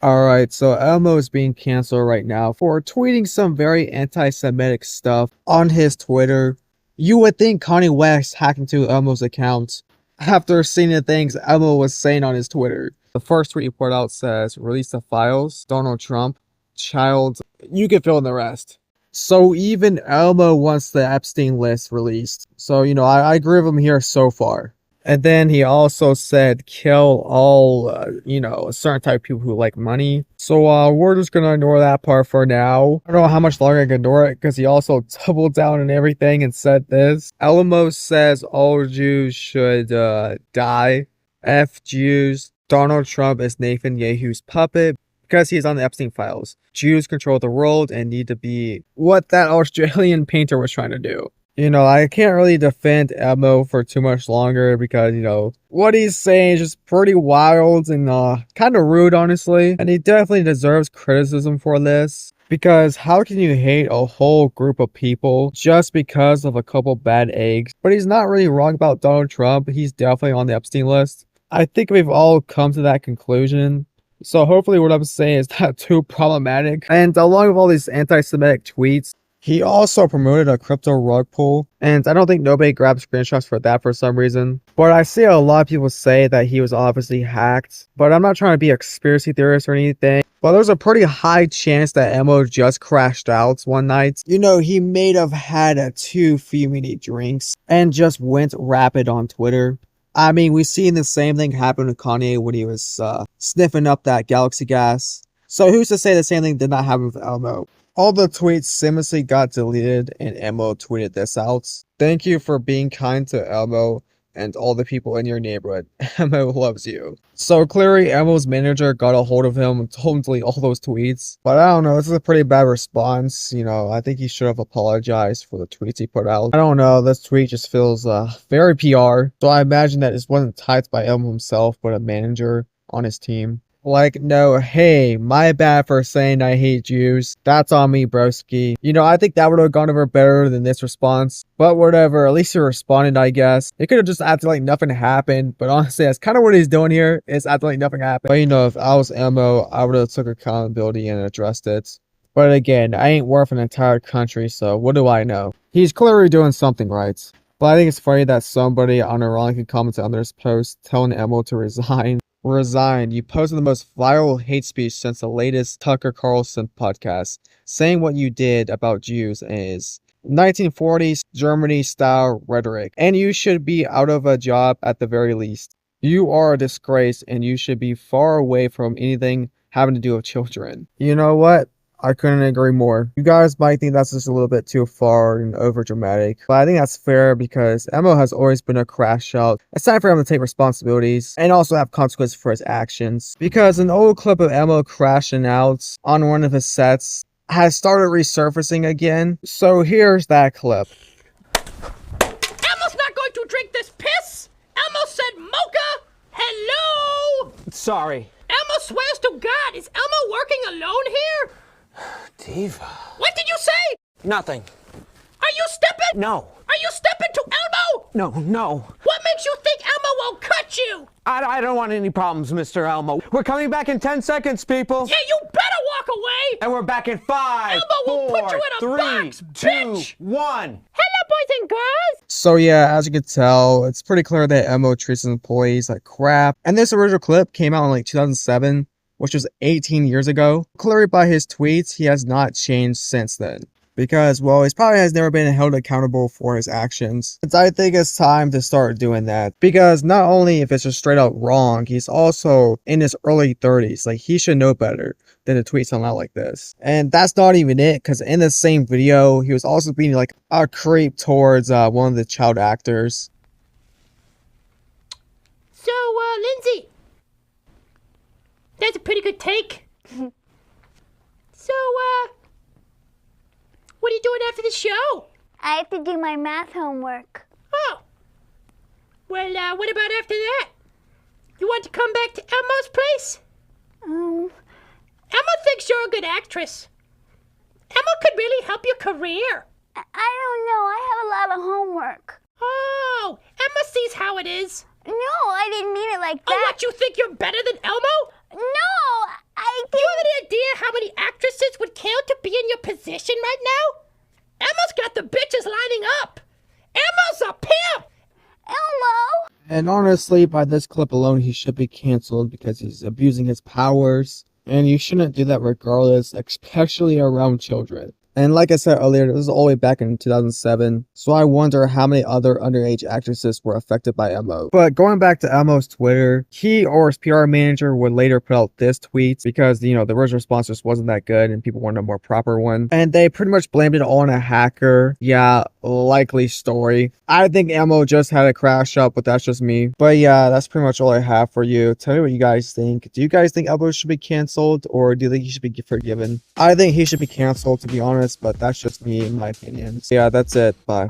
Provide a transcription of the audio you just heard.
Alright, so Elmo is being canceled right now for tweeting some very anti-Semitic stuff on his Twitter. You would think Kanye West hacked into Elmo's account after seeing the things Elmo was saying on his Twitter. The first tweet he put out says, "Release the files, Donald Trump, child," you can fill in the rest. So even Elmo wants the Epstein list released. So, I agree with him here so far. And then he also said, kill all, a certain type of people who like money. So, we're just gonna ignore that part for now. I don't know how much longer I can ignore it, because he also doubled down on everything and said this. Elmo says all Jews should, die. F Jews. Donald Trump is Nathan Yehu's puppet, because he is on the Epstein files. Jews control the world and need to be what that Australian painter was trying to do. I can't really defend Elmo for too much longer because, what he's saying is just pretty wild and kind of rude, honestly. And he definitely deserves criticism for this. Because how can you hate a whole group of people just because of a couple bad eggs? But he's not really wrong about Donald Trump. He's definitely on the Epstein list. I think we've all come to that conclusion. So hopefully what I'm saying is not too problematic. And along with all these anti-Semitic tweets, he also promoted a crypto rug pull, and I don't think nobody grabbed screenshots for that for some reason. But I see a lot of people say that he was obviously hacked, but I'm not trying to be a conspiracy theorist or anything. But there's a pretty high chance that Elmo just crashed out one night. He may have had too many drinks and just went rapid on Twitter. I mean, we've seen the same thing happen to Kanye when he was sniffing up that galaxy gas. So who's to say the same thing did not happen with Elmo? All the tweets seamlessly got deleted and Elmo tweeted this out. "Thank you for being kind to Elmo and all the people in your neighborhood. Elmo loves you." So clearly Elmo's manager got a hold of him and told him to delete all those tweets. But I don't know, this is a pretty bad response. I think he should have apologized for the tweets he put out. I don't know, this tweet just feels very PR. So I imagine that this wasn't typed by Elmo himself, but a manager on his team. Like, no, hey, my bad for saying I hate Jews. That's on me, broski. I think that would have gone over better than this response. But whatever, at least he responded, I guess. He could have just acted like nothing happened. But honestly, that's kind of what he's doing here, is acting like nothing happened. But if I was Elmo, I would have took accountability and addressed it. But again, I ain't worth an entire country, so what do I know? He's clearly doing something right. But I think it's funny that somebody unironically commented on this post telling Elmo to resign. Resign. You posted the most viral hate speech since the latest Tucker Carlson podcast, saying what you did about Jews is 1940s Germany style rhetoric, and you should be out of a job at the very least. You are a disgrace and you should be far away from anything having to do with children. You know what? I couldn't agree more. You guys might think that's just a little bit too far and over dramatic, but I think that's fair because Elmo has always been a crash out. It's time for him to take responsibilities and also have consequences for his actions. Because an old clip of Elmo crashing out on one of his sets has started resurfacing again. So here's that clip. Elmo's not going to drink this piss! Elmo said mocha! Hello! Sorry. Elmo swears to God, is Elmo working alone here? Diva. What did you say? Nothing. Are you stepping? No. Are you stepping to Elmo? No. What makes you think Elmo won't cut you? I don't want any problems, Mr. Elmo. We're coming back in 10 seconds, people. Yeah, you better walk away! And we're back in 5, Elmo will 4, put you in a 3, box, 2, bitch! 1. Hello, boys and girls! So yeah, as you can tell, it's pretty clear that Elmo treats his employees like crap. And this original clip came out in like 2007. Which was 18 years ago. Clearly by his tweets, he has not changed since then. Because, well, he probably has never been held accountable for his actions. But I think it's time to start doing that. Because not only if it's just straight out wrong, he's also in his early 30s. Like, he should know better than to tweet something out like this. And that's not even it, because in the same video, he was also being like a creep towards one of the child actors. So, Lindsay, that's a pretty good take. So, what are you doing after the show? I have to do my math homework. Oh. Well, what about after that? You want to come back to Elmo's place? Elmo thinks you're a good actress. Elmo could really help your career. I don't know. I have a lot of homework. Oh, Emma sees how it is. No, I didn't mean it like that. Oh, what, you think you're better than Elmo? No, I competition right now? Elmo's got the bitches lining up. Elmo's a pimp. Elmo! And honestly, by this clip alone, he should be canceled because he's abusing his powers. And you shouldn't do that regardless, especially around children. And like I said earlier, this was all the way back in 2007, so I wonder how many other underage actresses were affected by Elmo. But going back to Elmo's Twitter, he or his PR manager would later put out this tweet because, the original response just wasn't that good and people wanted a more proper one. And they pretty much blamed it all on a hacker. Yeah, likely story. I think Elmo just had a crash up, but that's just me. But yeah, that's pretty much all I have for you. Tell me what you guys think. Do you guys think Elmo should be canceled, or do you think he should be forgiven? I think he should be canceled, to be honest, but that's just me in my opinion. So yeah, that's it. Bye.